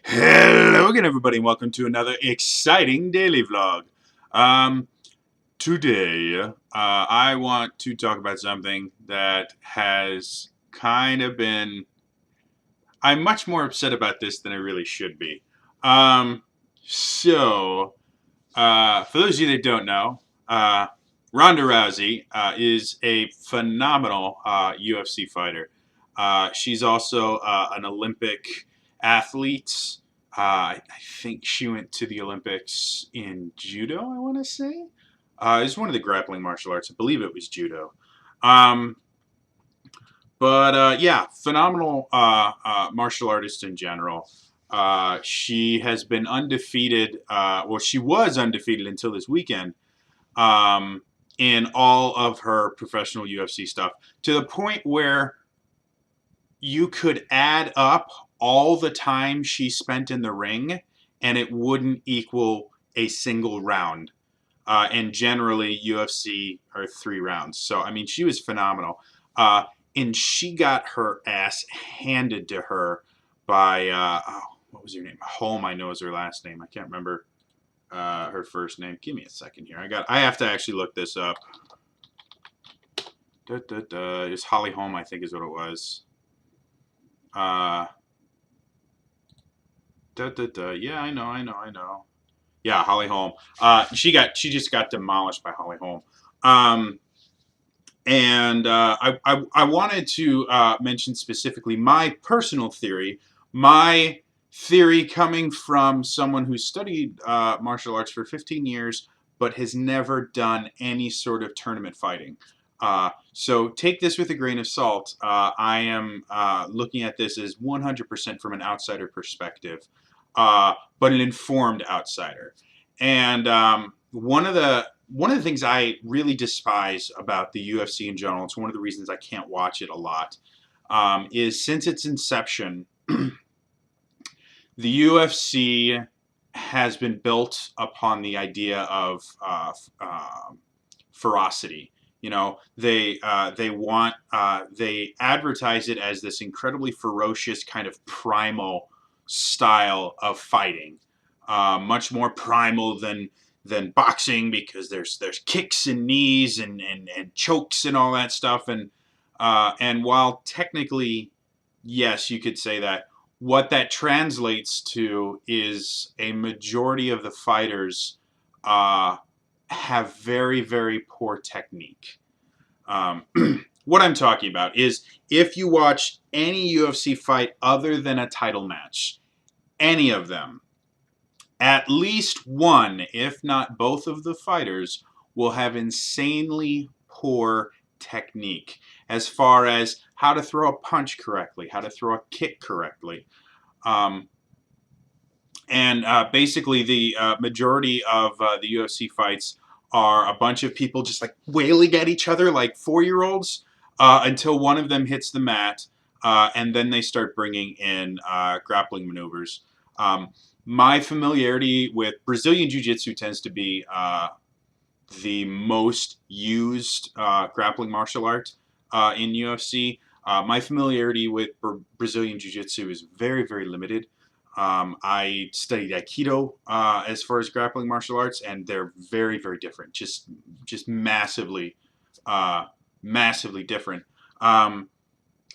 Hello again, everybody, and welcome to another exciting daily vlog. Um, Today, I want to talk about something that has kind of been. I'm much more upset about this than I really should be. Um, for those of you that don't know, Ronda Rousey is a phenomenal UFC fighter. She's also an Olympic athlete. I think she went to the Olympics in judo, I want to say. It's one of the grappling martial arts. I believe it was judo. Um, yeah, phenomenal martial artist in general. She has been undefeated. She was undefeated until this weekend um, in all of her professional UFC stuff, to the point where you could add up all the time she spent in the ring and it wouldn't equal a single round. And generally, UFC are 3 rounds. So, I mean, she was phenomenal. Uh, and she got her ass handed to her by, what was her name? Holm, I know is her last name. I can't remember her first name. Give me a second here. I have to actually look this up. It's Holly Holm, I think is what it was. Uh, Yeah, I know. Yeah, Holly Holm. She just got demolished by Holly Holm. Um, I wanted to mention specifically my personal theory. My theory coming from someone who studied martial arts for 15 years but has never done any sort of tournament fighting. So take this with a grain of salt. I am looking at this as 100% from an outsider perspective, but an informed outsider. And one of the things I really despise about the UFC in general, it's one of the reasons I can't watch it a lot, is since its inception, the UFC has been built upon the idea of ferocity. You know, they advertise it as this incredibly ferocious kind of primal style of fighting, much more primal than boxing because there's kicks and knees and chokes and all that stuff. And while technically, yes, you could say that, what that translates to is a majority of the fighters have very, very poor technique. Um, what I'm talking about is if you watch any UFC fight other than a title match, any of them, at least one, if not both of the fighters, will have insanely poor technique as far as how to throw a punch correctly, how to throw a kick correctly. Um, Basically, the majority of the UFC fights are a bunch of people just like wailing at each other like 4-year-olds until one of them hits the mat, and then they start bringing in grappling maneuvers. My familiarity with Brazilian Jiu Jitsu tends to be the most used grappling martial art in UFC. My familiarity with Brazilian Jiu Jitsu is very, very limited. I studied Aikido as far as grappling martial arts, and they're very, very different. Just uh, massively different. Um,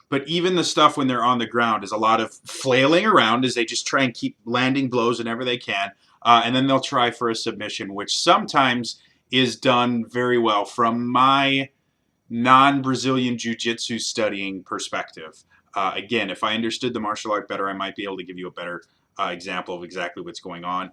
but even the stuff when they're on the ground is a lot of flailing around as they just try and keep landing blows whenever they can. And then they'll try for a submission, which sometimes is done very well from my non-Brazilian jiu-jitsu studying perspective. Again, if I understood the martial art better, I might be able to give you a better example of exactly what's going on.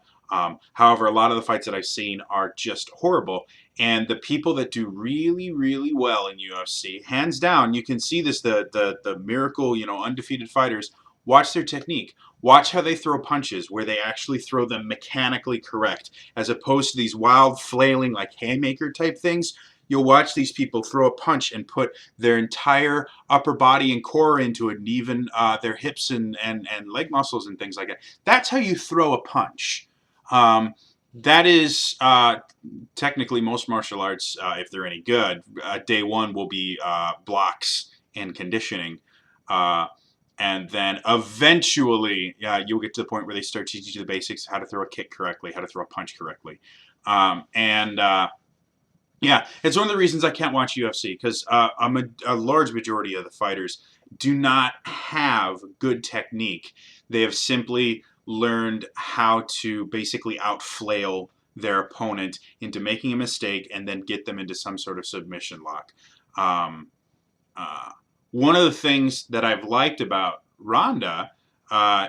However, a lot of the fights that I've seen are just horrible. And the people that do really, really well in UFC, hands down, you can see this, the miracle, undefeated fighters, watch their technique. Watch how they throw punches where they actually throw them mechanically correct, as opposed to these wild flailing like haymaker type things. You'll watch these people throw a punch and put their entire upper body and core into it, and even their hips and leg muscles and things like that. That's how you throw a punch. That is technically most martial arts, if they're any good, day one will be blocks and conditioning. Uh, and then eventually, you'll get to the point where they start teaching you the basics: how to throw a kick correctly, how to throw a punch correctly, and yeah, it's one of the reasons I can't watch UFC because a large majority of the fighters do not have good technique. They have simply learned how to basically outflail their opponent into making a mistake and then get them into some sort of submission lock. Um, uh, One of the things that I've liked about Ronda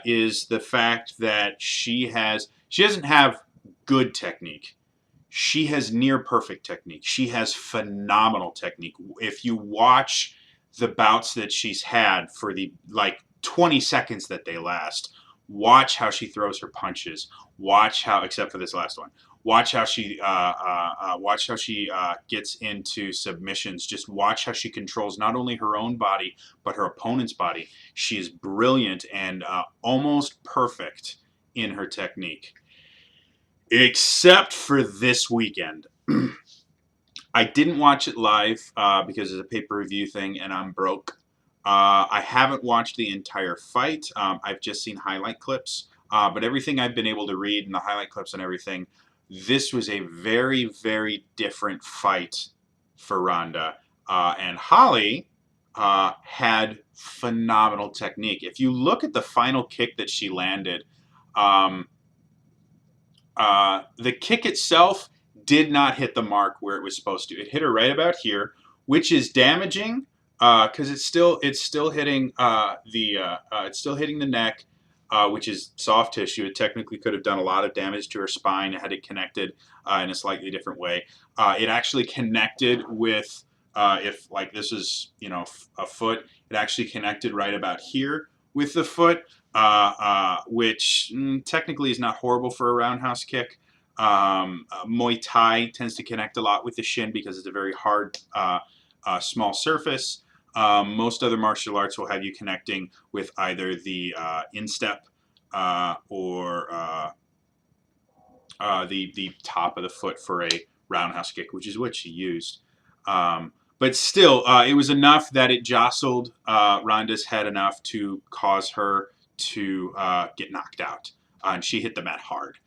is the fact that she doesn't have good technique. She has near perfect technique. She has phenomenal technique. If you watch the bouts that she's had for the like 20 seconds that they last, watch how she throws her punches. Watch how, except for this last one, watch how she gets into submissions. Just watch how she controls not only her own body but her opponent's body. She is brilliant and almost perfect in her technique except for this weekend. I didn't watch it live because it's a pay-per-view thing and I'm broke. I haven't watched the entire fight. I've just seen highlight clips. But everything I've been able to read and the highlight clips and everything, this was a very, very different fight for Ronda. And Holly had phenomenal technique. If you look at the final kick that she landed, um, the kick itself did not hit the mark where it was supposed to. It hit her right about here, which is damaging because it's still hitting it's still hitting the neck, which is soft tissue. It technically could have done a lot of damage to her spine had it connected in a slightly different way. It actually connected with if like this is a foot, it actually connected right about here with the foot, which technically is not horrible for a roundhouse kick. Muay Thai tends to connect a lot with the shin because it's a very hard, small surface. Most other martial arts will have you connecting with either the instep or the top of the foot for a roundhouse kick, which is what she used. But still, it was enough that it jostled Ronda's head enough to cause her to get knocked out. And she hit the mat hard.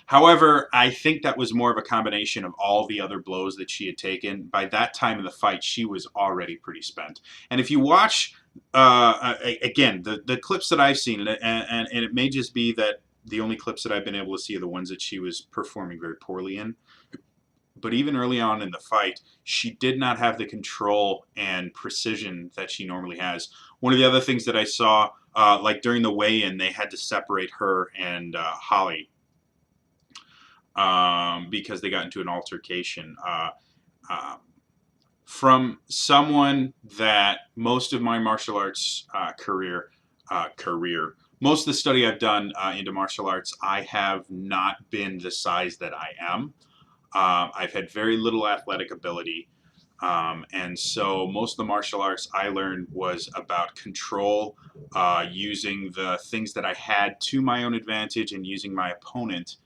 However, I think that was more of a combination of all the other blows that she had taken. By that time in the fight, she was already pretty spent. And if you watch, again, the clips that I've seen, and it may just be that the only clips that I've been able to see are the ones that she was performing very poorly in. But even early on in the fight, she did not have the control and precision that she normally has. One of the other things that I saw, like during the weigh-in, they had to separate her and Holly because they got into an altercation. From someone that most of my martial arts most of the study I've done into martial arts, I have not been the size that I am. I've had very little athletic ability. And so most of the martial arts I learned was about control, using the things that I had to my own advantage and using my opponent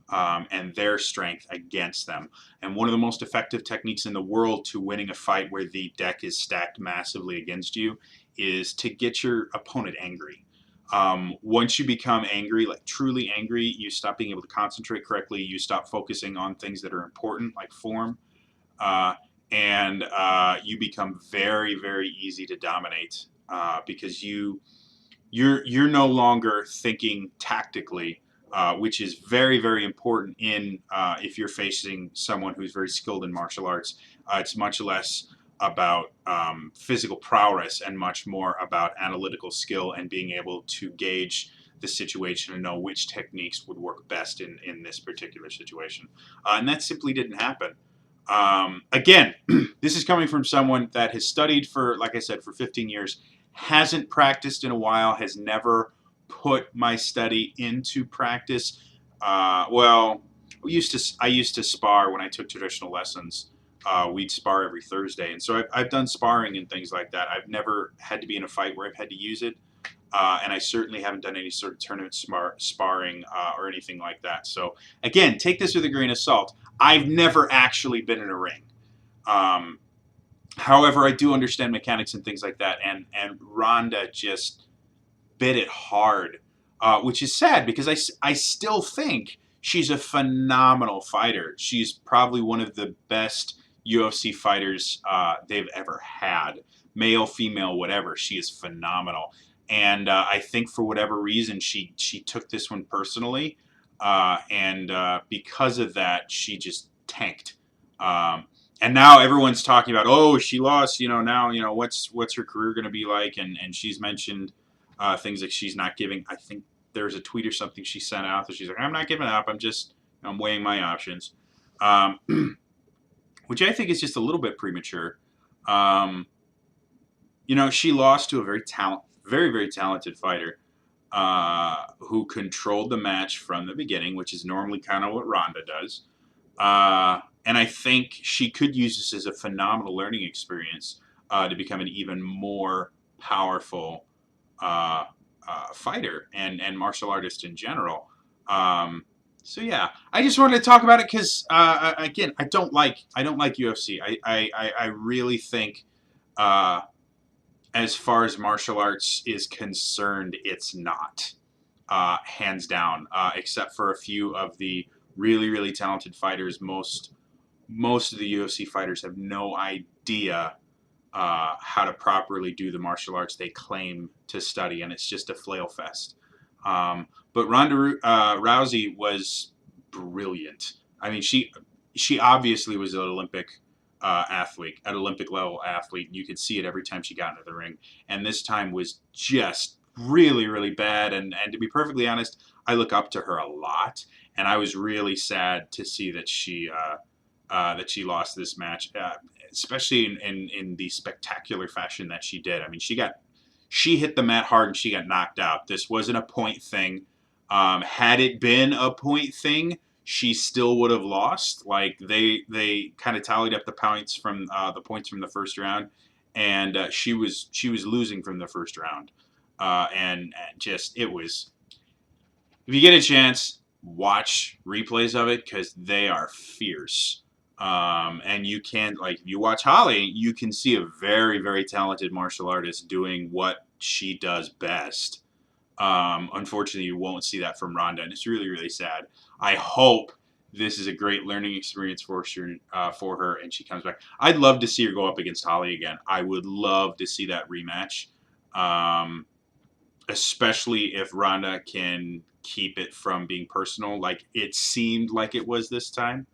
and their strength against them. And one of the most effective techniques in the world to winning a fight where the deck is stacked massively against you is to get your opponent angry. Once you become angry, like truly angry, you stop being able to concentrate correctly. You stop focusing on things that are important, like form, uh, and you become very, very easy to dominate because you're no longer thinking tactically, which is very, very important in if you're facing someone who's very skilled in martial arts. It's much less about physical prowess and much more about analytical skill and being able to gauge the situation and know which techniques would work best in this particular situation. And that simply didn't happen. Again, this is coming from someone that has studied for, like I said, for 15 years, hasn't practiced in a while, has never put my study into practice. Well, I used to spar when I took traditional lessons. We'd spar every Thursday, and so I've done sparring and things like that. I've never had to be in a fight where I've had to use it, and I certainly haven't done any sort of tournament sparring or anything like that. So again, take this with a grain of salt. I've never actually been in a ring. However, I do understand mechanics and things like that, and Ronda just bit it hard, which is sad because I still think she's a phenomenal fighter. She's probably one of the best UFC fighters they've ever had, male, female, whatever. She is phenomenal, and I think for whatever reason she took this one personally, and because of that she just tanked. And now everyone's talking about, oh, she lost. Now what's her career going to be like? And she's mentioned things like she's not giving. I think there's a tweet or something she sent out that she's like, I'm not giving up. I'm weighing my options, um, which I think is just a little bit premature. Um, she lost to a very very talented fighter who controlled the match from the beginning, which is normally kind of what Ronda does. And I think she could use this as a phenomenal learning experience to become an even more powerful fighter and martial artist in general. So yeah, I just wanted to talk about it because again, I don't like UFC. I really think as far as martial arts is concerned, it's not hands down, except for a few of the really really talented fighters. Most of the UFC fighters have no idea how to properly do the martial arts they claim to study, and it's just a flail fest. But Ronda Rousey was brilliant. I mean, she obviously was an Olympic an Olympic level athlete. You could see it every time she got into the ring, and this time was just really really bad. And to be perfectly honest, I look up to her a lot, and I was really sad to see that she lost this match, especially in the spectacular fashion that she did. I mean, she hit the mat hard and she got knocked out. This wasn't a point thing. Had it been a point thing, she still would have lost. Like they kind of tallied up the points from the first round, and she was losing from the first round, and just it was. If you get a chance, watch replays of it because they are fierce. And you can, like, if you watch Holly, you can see a very, very talented martial artist doing what she does best. Unfortunately, you won't see that from Ronda, and it's really, really sad. I hope this is a great learning experience for her, and she comes back. I'd love to see her go up against Holly again. I would love to see that rematch, especially if Ronda can keep it from being personal, like it seemed like it was this time.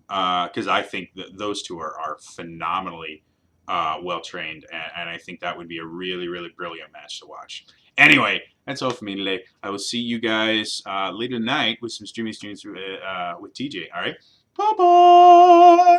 Because I think that those two are phenomenally well trained, and I think that would be a really, really brilliant match to watch. Anyway, that's all for me today. I will see you guys later tonight with some streams with TJ. All right, bye bye.